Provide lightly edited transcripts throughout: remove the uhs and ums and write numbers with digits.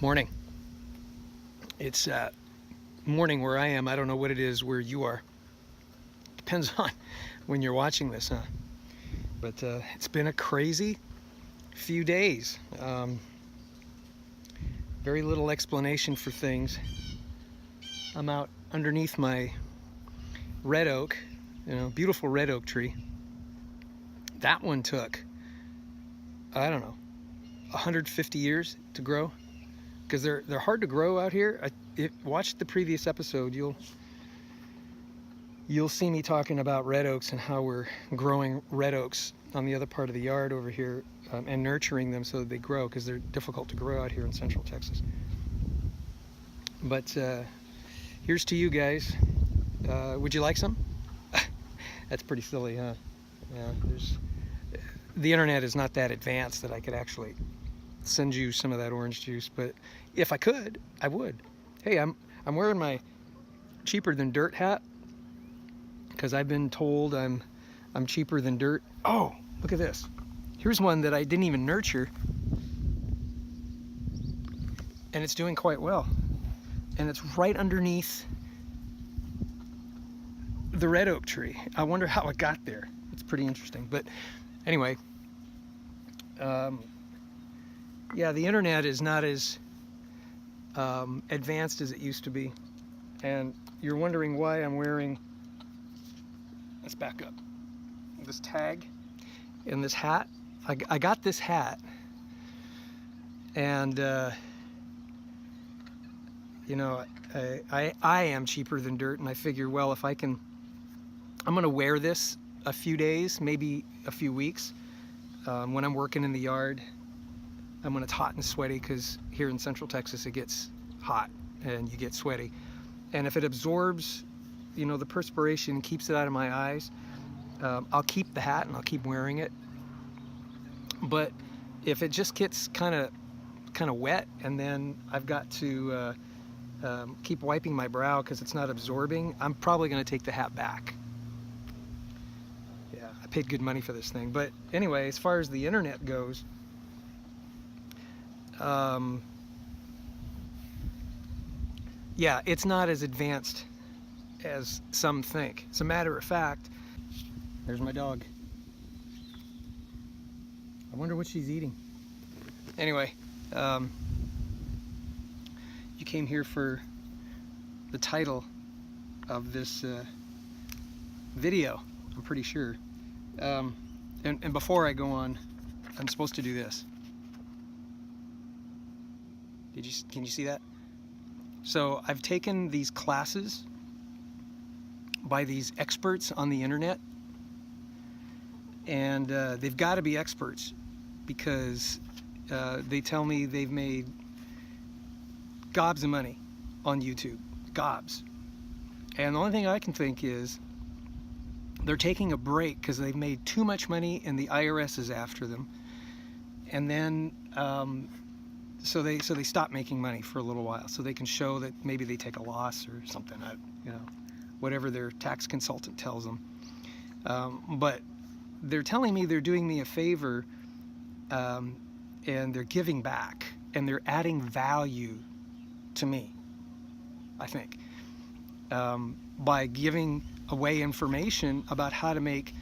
Morning. It's morning where I am. I don't know what it is where you are. Depends on when you're watching this, huh? But it's been a crazy few days. Very little explanation for things. I'm out underneath my red oak, beautiful red oak tree. That one took, I don't know, 150 years to grow. Because they're hard to grow out here. Watch the previous episode. You'll see me talking about red oaks and how we're growing red oaks on the other part of the yard over here, and nurturing them so that they grow, because they're difficult to grow out here in Central Texas. But here's to you guys. Would you like some? That's pretty silly, huh? Yeah. The internet is not that advanced that I could actually send you some of that orange juice, but if I could, I would. Hey, I'm wearing my cheaper than dirt hat because I've been told I'm cheaper than dirt. Oh, look at this. Here's one that I didn't even nurture, and it's doing quite well. And it's right underneath the red oak tree. I wonder how it got there. It's pretty interesting. But anyway, yeah, the internet is not as advanced as it used to be. And you're wondering why I'm wearing, let's back up, this tag and this hat. I got this hat, and I am cheaper than dirt, and I figure, well, if I'm gonna wear this a few days, maybe a few weeks, when I'm working in the yard, when it's hot and sweaty, because here in Central Texas it gets hot and you get sweaty, and if it absorbs the perspiration and keeps it out of my eyes, I'll keep the hat and I'll keep wearing it. But if it just gets kind of wet, and then I've got to keep wiping my brow because it's not absorbing, I'm probably going to take the hat back. Yeah, I paid good money for this thing. But anyway, as far as the internet goes, yeah, it's not as advanced as some think. As a matter of fact, there's my dog. I wonder what she's eating. Anyway, you came here for the title of this video, I'm pretty sure. And before I go on, I'm supposed to do this. Can you see that? So I've taken these classes by these experts on the internet, and they've got to be experts, because they tell me they've made gobs of money on YouTube, gobs. And the only thing I can think is they're taking a break because they've made too much money and the IRS is after them. And then so they stop making money for a little while, so they can show that maybe they take a loss or something, whatever their tax consultant tells them. But they're telling me they're doing me a favor, and they're giving back, and they're adding value to me, I think, by giving away information about how to make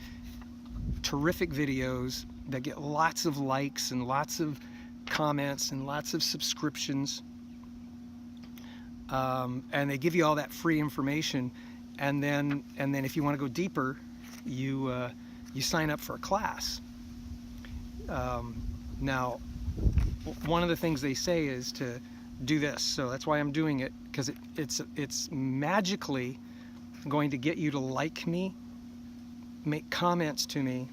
terrific videos that get lots of likes and lots of comments and lots of subscriptions, and they give you all that free information, and then if you want to go deeper, you sign up for a class. Now, one of the things they say is to do this, so that's why I'm doing it, because it's magically going to get you to like me, make comments to me,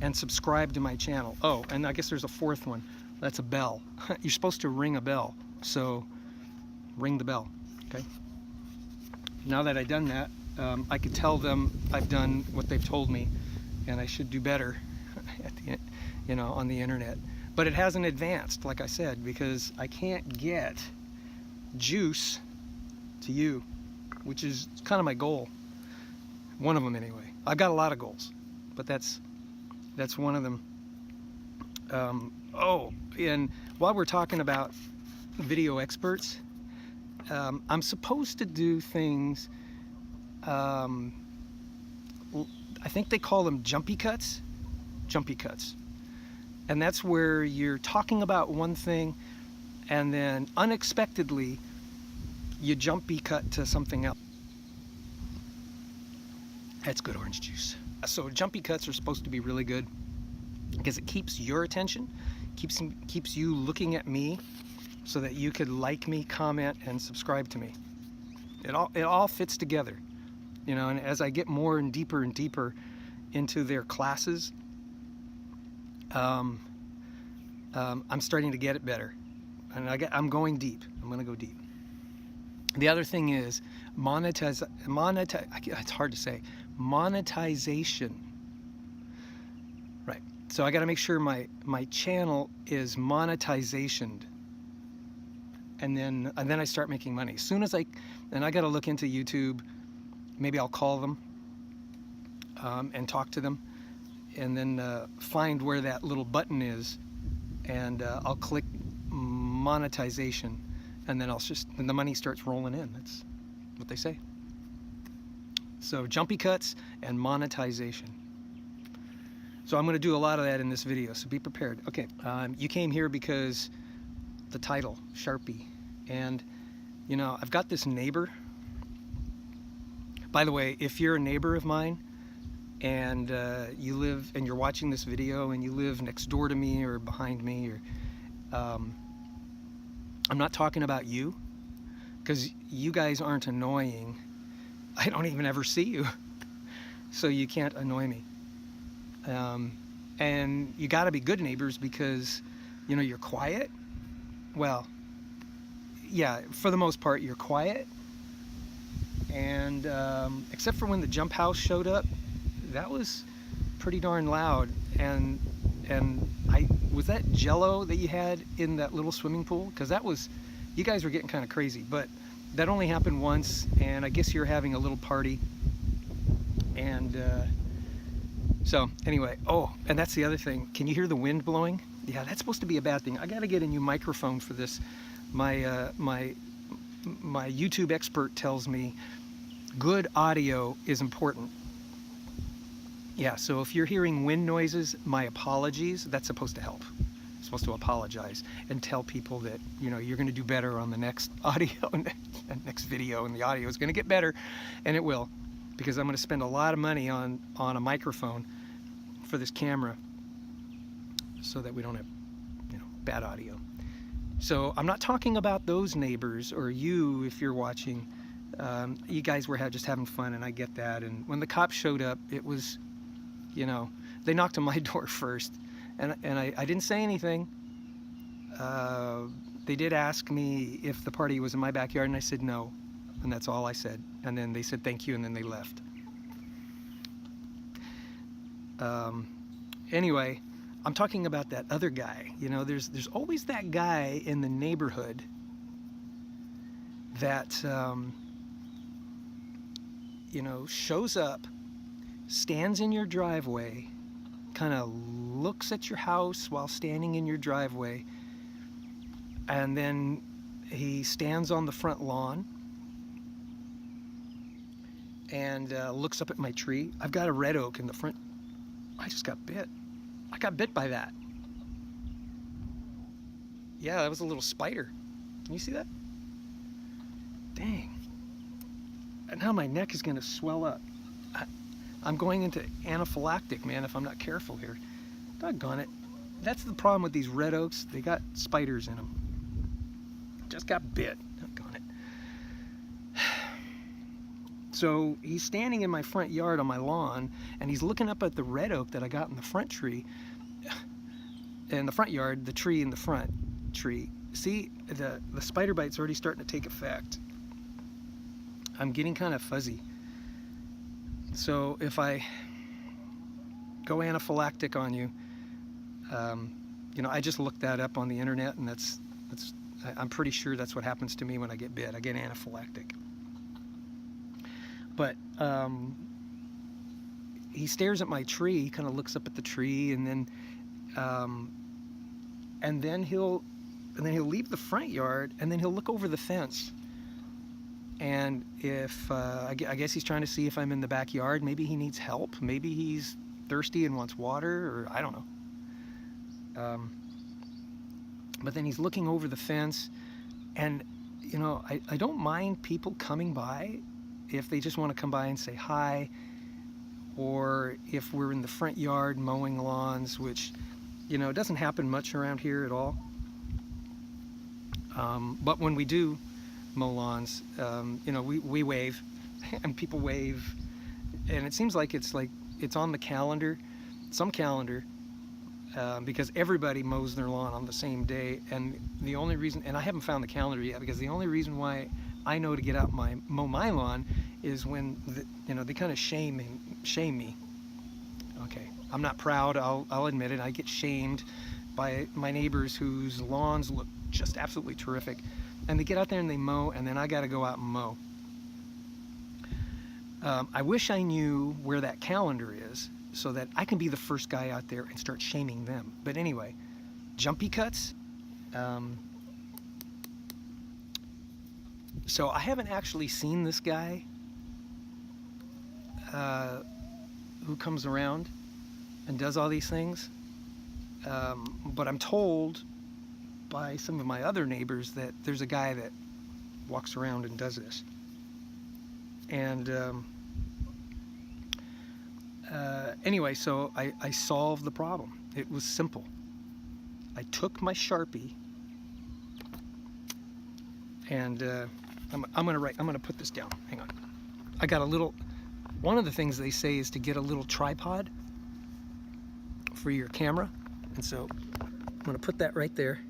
and subscribe to my channel. Oh, and I guess there's a fourth one. That's a bell. You're supposed to ring a bell, so ring the bell. Okay. Now that I've done that, I could tell them I've done what they've told me, and I should do better at the, on the internet. But it hasn't advanced, like I said, because I can't get juice to you, which is kind of my goal. One of them, anyway. I've got a lot of goals, but that's one of them. Oh, and while we're talking about video experts. I'm supposed to do things, I think they call them jumpy cuts. Jumpy cuts. And that's where you're talking about one thing and then unexpectedly you jumpy cut to something else. That's good orange juice. So jumpy cuts are supposed to be really good because it keeps your attention, keeps you looking at me so that you could like me, comment, and subscribe to me. It all fits together, you know. And as I get more and deeper into their classes, I'm starting to get it better, and I'm going deep. I'm going to go deep. The other thing is it's hard to say, monetization. Right. So I got to make sure my channel is monetizationed, and then I start making money. As soon as I got to look into YouTube. Maybe I'll call them and talk to them, and then find where that little button is, and I'll click monetization, and then then the money starts rolling in. That's what they say. So jumpy cuts and monetization. So I'm going to do a lot of that in this video, so be prepared. Okay, you came here because the title, Sharpie, and you know, I've got this neighbor. By the way, if you're a neighbor of mine and you live and you're watching this video and you live next door to me or behind me, or I'm not talking about you, because you guys aren't annoying. I don't even ever see you, so you can't annoy me. And you got to be good neighbors because, you know, you're quiet. Well, yeah, for the most part, you're quiet. And except for when the jump house showed up, that was pretty darn loud. And was that Jello that you had in that little swimming pool? Because you guys were getting kind of crazy. But that only happened once, and I guess you're having a little party. And so anyway, oh, and that's the other thing. Can you hear the wind blowing? Yeah, that's supposed to be a bad thing. I got to get a new microphone for this. My YouTube expert tells me good audio is important. Yeah, so if you're hearing wind noises, my apologies. That's supposed to help. I'm supposed to apologize and tell people that, you know, you're going to do better on the next audio, next video, and the audio is going to get better, and it will, because I'm going to spend a lot of money on a microphone for this camera so that we don't have, you know, bad audio. So I'm not talking about those neighbors or you if you're watching. You guys were just having fun, and I get that. And when the cops showed up, it was, you know, they knocked on my door first, and I didn't say anything. They did ask me if the party was in my backyard, and I said no, and that's all I said. And then they said thank you, and then they left. Anyway, I'm talking about that other guy. You know, there's always that guy in the neighborhood that you know, shows up, stands in your driveway, kind of looks at your house while standing in your driveway, and then he stands on the front lawn and looks up at my tree. I've got a red oak in the front. I just got bit. I got bit by that. Yeah, that was a little spider. Can you see that? Dang. And now my neck is going to swell up. I'm going into anaphylactic, man, if I'm not careful here. Doggone it. That's the problem with these red oaks. They got spiders in them. Just got bit. Doggone it. So he's standing in my front yard on my lawn, and he's looking up at the red oak that I got in the front tree. In the front yard, the tree in the front tree. See, the spider bite's already starting to take effect. I'm getting kind of fuzzy. So if I go anaphylactic on you, you know, I just looked that up on the internet, and I'm pretty sure that's what happens to me when I get bit. I get anaphylactic. But he stares at my tree, kind of looks up at the tree, and then he'll and then he'll leave the front yard, and then he'll look over the fence. And if, I guess he's trying to see if I'm in the backyard. Maybe he needs help. Maybe he's thirsty and wants water, or I don't know. But then he's looking over the fence, and, you know, I don't mind people coming by if they just want to come by and say hi, or if we're in the front yard mowing lawns, which, you know, doesn't happen much around here at all. But when we do mow lawns, you know, we wave, and people wave, and it seems like it's on the calendar, some calendar, because everybody mows their lawn on the same day. And the only reason, and I haven't found the calendar yet, because the only reason why I know to get out mow my lawn is when you know, they kind of shame me. Okay, I'm not proud, I'll admit it. I get shamed by my neighbors whose lawns look just absolutely terrific, and they get out there and they mow, and then I got to go out and mow. I wish I knew where that calendar is, so that I can be the first guy out there and start shaming them. But anyway, jumpy cuts. So I haven't actually seen this guy who comes around and does all these things, but I'm told by some of my other neighbors that there's a guy that walks around and does this. And anyway, so I solved the problem. It was simple. I took my Sharpie, and I'm gonna put this down. Hang on. I got a little. One of the things they say is to get a little tripod for your camera, and so I'm gonna put that right there.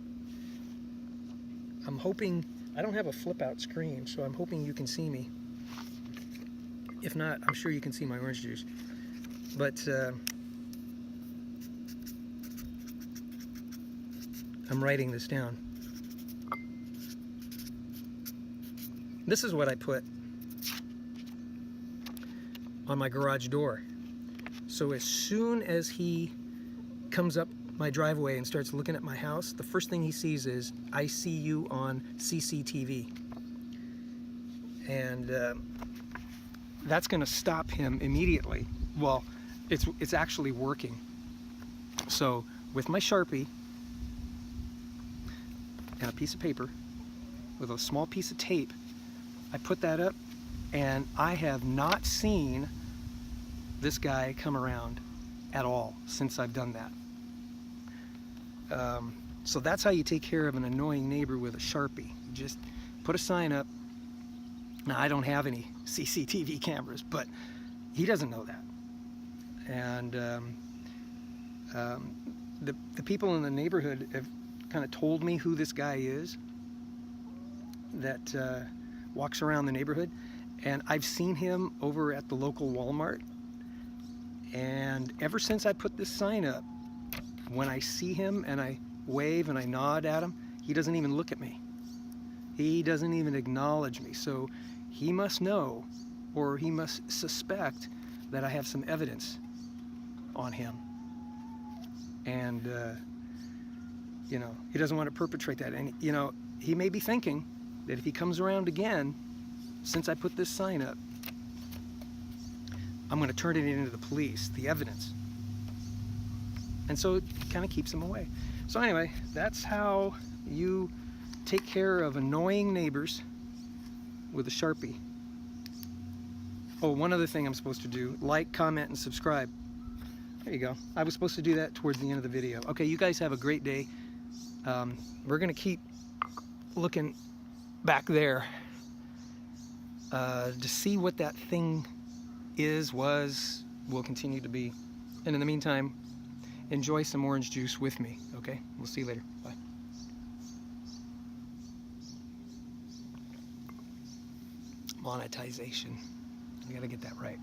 I'm hoping, I don't have a flip out screen, so I'm hoping you can see me. If not, I'm sure you can see my orange juice. But I'm writing this down. This is what I put on my garage door. So as soon as he comes up my driveway and starts looking at my house, the first thing he sees is, "I see you on CCTV." And that's going to stop him immediately. Well, it's actually working. So with my Sharpie and a piece of paper with a small piece of tape, I put that up, and I have not seen this guy come around at all since I've done that. So that's how you take care of an annoying neighbor with a Sharpie. You just put a sign up. Now, I don't have any CCTV cameras, but he doesn't know that. And the people in the neighborhood have kind of told me who this guy is that walks around the neighborhood, and I've seen him over at the local Walmart. And ever since I put this sign up, when I see him and I wave and I nod at him, he doesn't even look at me. He doesn't even acknowledge me. So he must know, or he must suspect, that I have some evidence on him. And you know, he doesn't want to perpetrate that. And you know, he may be thinking that if he comes around again, since I put this sign up, I'm going to turn it into the police, the evidence. And so it kind of keeps him away. So anyway, that's how you take care of annoying neighbors with a Sharpie. Oh, one other thing I'm supposed to do: like, comment, and subscribe. There you go. I was supposed to do that towards the end of the video. Okay, you guys have a great day. We're going to keep looking back there to see what that thing will continue to be. And in the meantime, enjoy some orange juice with me, okay? We'll see you later. Bye. Monetization. I gotta get that right.